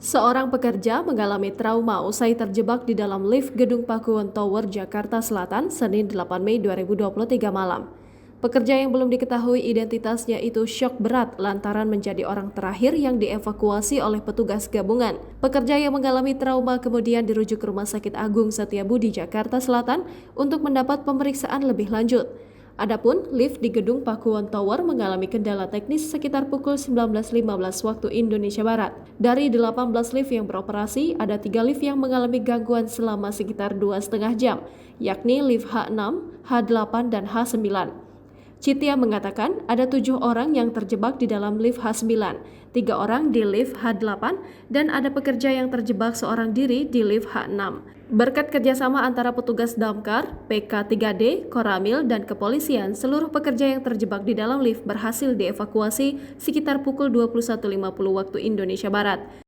Seorang pekerja mengalami trauma usai terjebak di dalam lift Gedung Pakuwon Tower, Jakarta Selatan, Senin 8 Mei 2023 malam. Pekerja yang belum diketahui identitasnya itu syok berat lantaran menjadi orang terakhir yang dievakuasi oleh petugas gabungan. Pekerja yang mengalami trauma kemudian dirujuk ke Rumah Sakit Agung Setiabudi, Jakarta Selatan untuk mendapat pemeriksaan lebih lanjut. Adapun lift di Gedung Pakuwon Tower mengalami kendala teknis sekitar pukul 19.15 waktu Indonesia Barat. Dari 18 lift yang beroperasi, ada 3 lift yang mengalami gangguan selama sekitar 2,5 jam, yakni lift H6, H8, dan H9. Citya mengatakan ada 7 orang yang terjebak di dalam lift H9, 3 orang di lift H8, dan ada pekerja yang terjebak seorang diri di lift H6. Berkat kerjasama antara petugas damkar, PK3D, Koramil, dan kepolisian, seluruh pekerja yang terjebak di dalam lift berhasil dievakuasi sekitar pukul 21.50 waktu Indonesia Barat.